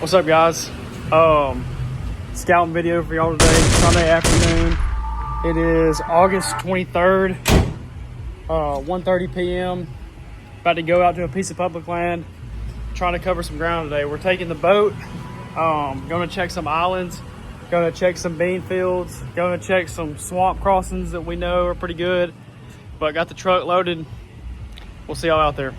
What's up, guys? Scouting video for y'all today, Sunday afternoon. It is August 23rd, 1:30 p.m. About to go out to a piece of public land, trying to cover some ground today. We're taking the boat, going to check some islands, going to check some bean fields, going to check some swamp crossings that we know are pretty good, but got the truck loaded. We'll see y'all out there.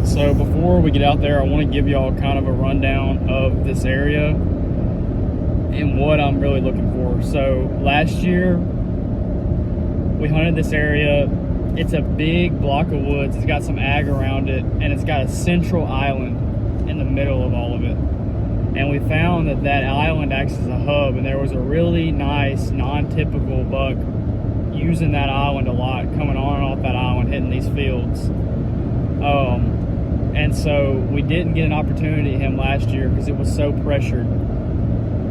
So before we get out there, I want to give y'all kind of a rundown of this area and what I'm really looking for. So last year we hunted this area. It's a big block of woods. It's got some ag around it, and it's got a central island in the middle of all of it. And we found that that island acts as a hub, and there was a really nice non-typical buck using that island a lot, coming on and off that island, hitting these fields. And so we didn't get an opportunity at him last year because it was so pressured.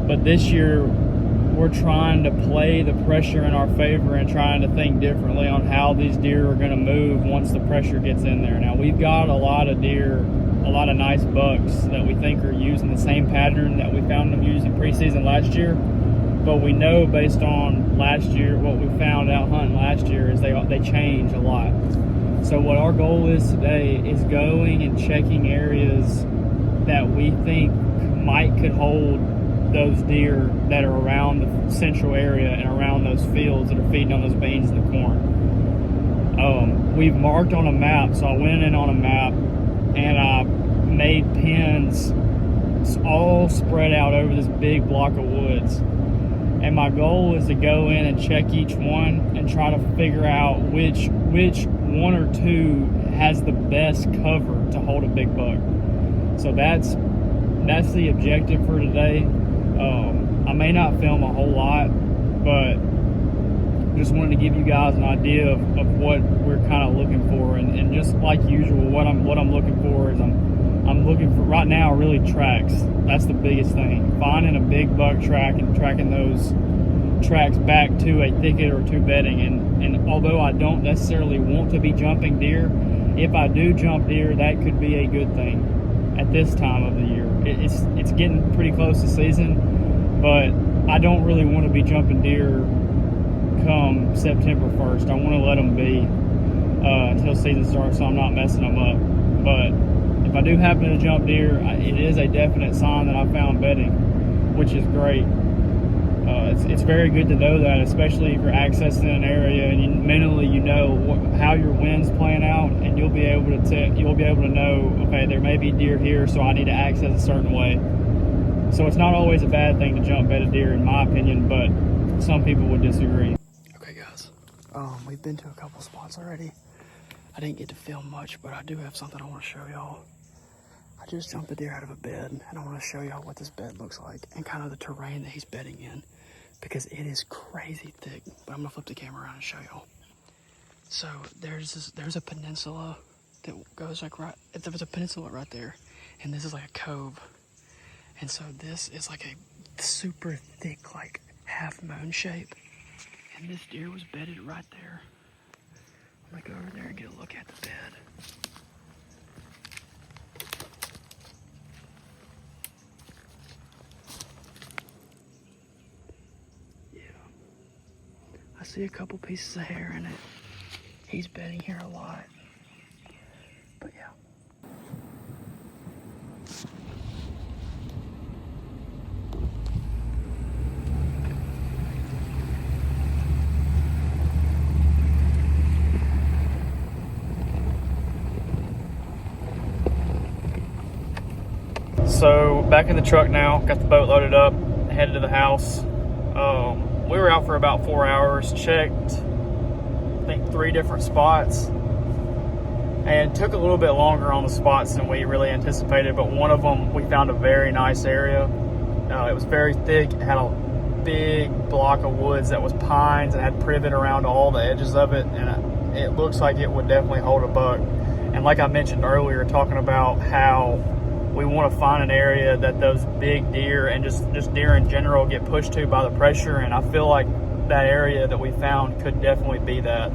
But this year, we're trying to play the pressure in our favor and trying to think differently on how these deer are going to move once the pressure gets in there. Now, we've got a lot of deer, a lot of nice bucks that we think are using the same pattern that we found them using preseason last year. But we know based on last year, what we found out hunting last year is they change a lot. So what our goal is today is going and checking areas that we think could hold those deer that are around the central area and around those fields that are feeding on those beans and the corn. We've marked on a map, so I went in on a map and I made pins all spread out over this big block of woods. And my goal is to go in and check each one and try to figure out which one or two has the best cover to hold a big buck. So that's the objective for today. I may not film a whole lot, but just wanted to give you guys an idea of what we're kind of looking for. And just like usual, what I'm looking for is I'm looking for right now really tracks. That's the biggest thing. Finding a big buck track and tracking those tracks back to a thicket or to bedding. And although I don't necessarily want to be jumping deer, if I do jump deer, that could be a good thing at this time of the year. It's getting pretty close to season, but I don't really want to be jumping deer come September 1st. I want to let them be until season starts, so I'm not messing them up. But if I do happen to jump deer, it is a definite sign that I found bedding, which is great. It's very good to know that, especially if you're accessing an area and mentally you know how your wind's playing out, and you'll be able to know, okay, there may be deer here, so I need to access a certain way. So it's not always a bad thing to jump bedded deer, in my opinion, but some people would disagree. Okay, guys, we've been to a couple spots already. I didn't get to film much, but I do have something I want to show y'all. I just jumped a deer out of a bed, and I want to show y'all what this bed looks like and kind of the terrain that he's bedding in, because it is crazy thick. But I'm gonna flip the camera around and show y'all. So there's a peninsula that goes like right. There's a peninsula right there, and this is like a cove. And so this is like a super thick, like half moon shape, and this deer was bedded right there. I'm gonna go over there and get a look at the bed. I see a couple pieces of hair in it. He's bedding here a lot. But yeah. So back in the truck now, got the boat loaded up, headed to the house. We were out for about 4 hours, checked, I think 3 different spots, and took a little bit longer on the spots than we really anticipated, but one of them, we found a very nice area. It was very thick, it had a big block of woods that was pines and had privet around all the edges of it, and it looks like it would definitely hold a buck. And like I mentioned earlier, talking about how we want to find an area that those big deer and just deer in general get pushed to by the pressure, and I feel like that area that we found could definitely be that.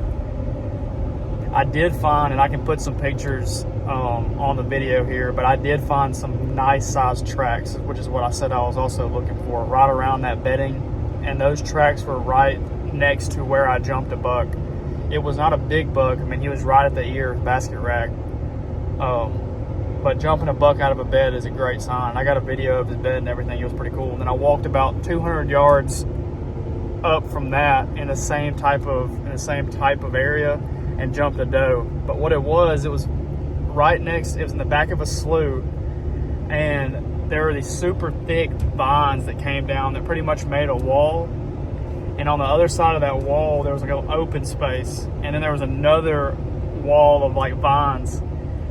I did find, and I can put some pictures on the video here, but I did find some nice sized tracks, which is what I said I was also looking for, right around that bedding. And those tracks were right next to where I jumped a buck. It was not a big buck. I mean, he was right at the ear, basket rack. But jumping a buck out of a bed is a great sign. I got a video of his bed and everything. It was pretty cool. And then I walked about 200 yards up from that in the same type of area and jumped a doe. But what it was right next. It was in the back of a slough, and there were these super thick vines that came down that pretty much made a wall. And on the other side of that wall, there was like an open space, and then there was another wall of like vines.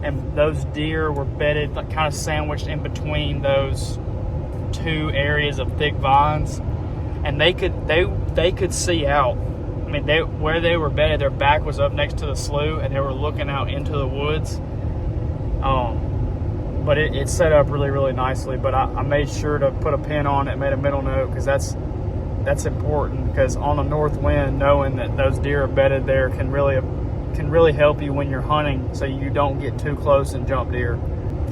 And those deer were bedded, like kind of sandwiched in between those two areas of thick vines, and they could see out. I mean, where they were bedded, their back was up next to the slough, and they were looking out into the woods. But it set up really, really nicely. But I made sure to put a pin on it, made a mental note, because that's important. Because on the north wind, knowing that those deer are bedded there can really help you when you're hunting, so you don't get too close and jump deer.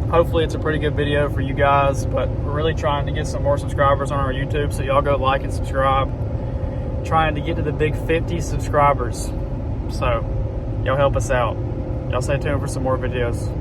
Hopefully it's a pretty good video for you guys, but we're really trying to get some more subscribers on our YouTube, so y'all go like and subscribe. Trying to get to the big 50 subscribers, so y'all help us out. Y'all stay tuned for some more videos.